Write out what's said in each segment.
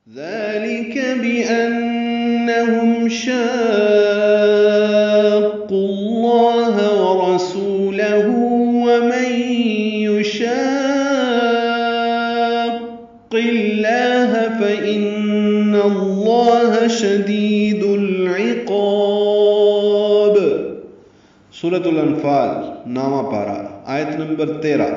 ذلك بأنهم شاقوا الله ورسوله ومن يشاق الله فإن الله شديد العقاب۔ سورۃ الانفال نامہ پارہ آیت نمبر 13۔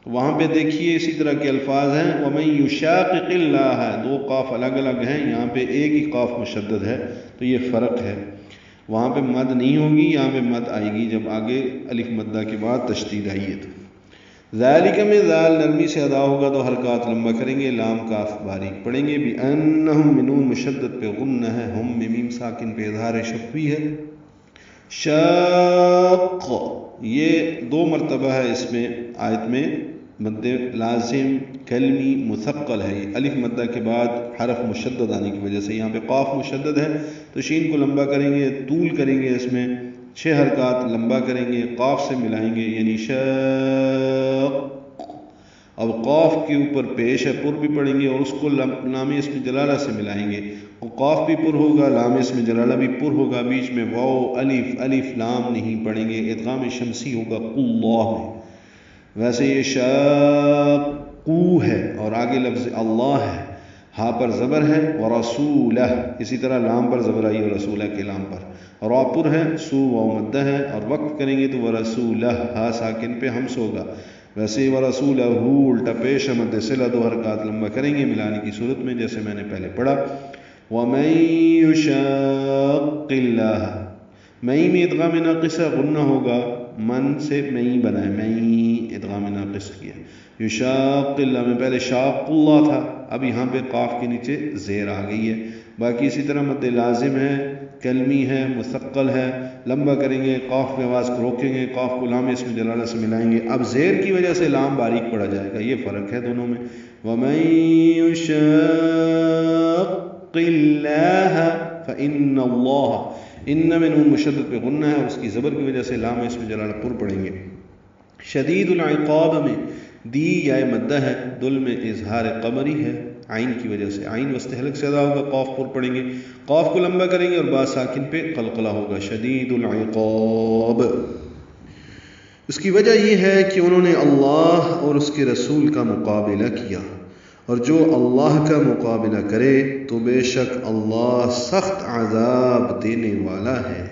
وہاں پہ دیکھیے اسی طرح کے الفاظ ہیں، وَمَن يُشَاقِقِ اللَّهَ، دو قاف الگ الگ ہیں، یہاں پہ ایک ہی قاف مشدد ہے، تو یہ فرق ہے۔ وہاں پہ مد نہیں ہوگی، یہاں پہ مد آئے گی جب آگے الف مدہ کے بعد تشدید آئی ہے۔ تو ذالک میں ذال نرمی سے ادا ہوگا تو حرکات لمبا کریں گے، لام کاف باریک پڑھیں گے، بِأَنَّهُم مِّنُون مشدد پہ غنہ ہے، ہم میم ساکن پہ اظہار شفوی ہے۔ شاق یہ دو مرتبہ ہے اس میں آیت میں، مد لازم کلمی مثقل ہے، یہ الف مدہ کے بعد حرف مشدد آنے کی وجہ سے، یہاں پہ قاف مشدد ہے تو شین کو لمبا کریں گے، طول کریں گے، اس میں 6 حرکات لمبا کریں گے، قاف سے ملائیں گے، یعنی شاق۔ اب قاف کے اوپر پیش ہے، پر بھی پڑھیں گے اور اس کو لام اسم جلالہ سے ملائیں گے، قاف بھی پر ہوگا، لام اسم جلالہ بھی پر ہوگا، بیچ میں واو الف الف لام نہیں پڑھیں گے، ادغام شمسی ہوگا اللہ میں۔ ویسے یہ شاقو ہے اور آگے لفظ اللہ ہے، ہا پر زبر ہے، ورسولہ، اسی طرح لام پر زبر آئی اور رسولہ کے لام پر، اور را پر ہے، سو واو مدہ ہے، اور وقف کریں گے تو ورسولہ، ہا ساکن پہ ہمس ہوگا۔ ویسے ورسولہ الٹا پیش مد صلہ، 2 حرکات لمبا کریں گے ملانے کی صورت میں، جیسے میں نے پہلے پڑھا۔ وَمَن يُشَاقِّ اللَّهَ، مئی میں ادغام ناقص غنہ ہوگا، من سے مئی بنا ہے، مئی ادغام ناقص کیا۔ یشاق اللہ میں پہلے شاق اللہ تھا، اب یہاں پہ قاف کے نیچے زیر آ گئی ہے۔ باقی اسی طرح مد لازم ہے، کلمی ہے، مثقل ہے، لمبا کریں گے، قاف میں آواز کو روکیں گے، قاف کو لام اسم جلالہ سے ملائیں گے، اب زیر کی وجہ سے لام باریک پڑا جائے گا، یہ فرق ہے دونوں میں۔ وَمَن يُشَاقِّ اللَّهَ فَإِنَّ اللَّهَ، ان میں نون مشدد پہ غنہ ہے، اس کی زبر کی وجہ سے لام اسم جلالہ پر پڑھیں گے۔ شدید العقاب میں دی یا مدہ ہے، دل میں اظہار قمری ہے، عین کی وجہ سے، عین وسط حلق سے ادا ہوگا، قاف پر پڑھیں گے، قاف کو لمبا کریں گے اور با ساکن پہ قلقلہ ہوگا، شدید العقاب۔ اس کی وجہ یہ ہے کہ انہوں نے اللہ اور اس کے رسول کا مقابلہ کیا، اور جو اللہ کا مقابلہ کرے تو بے شک اللہ سخت عذاب دینے والا ہے۔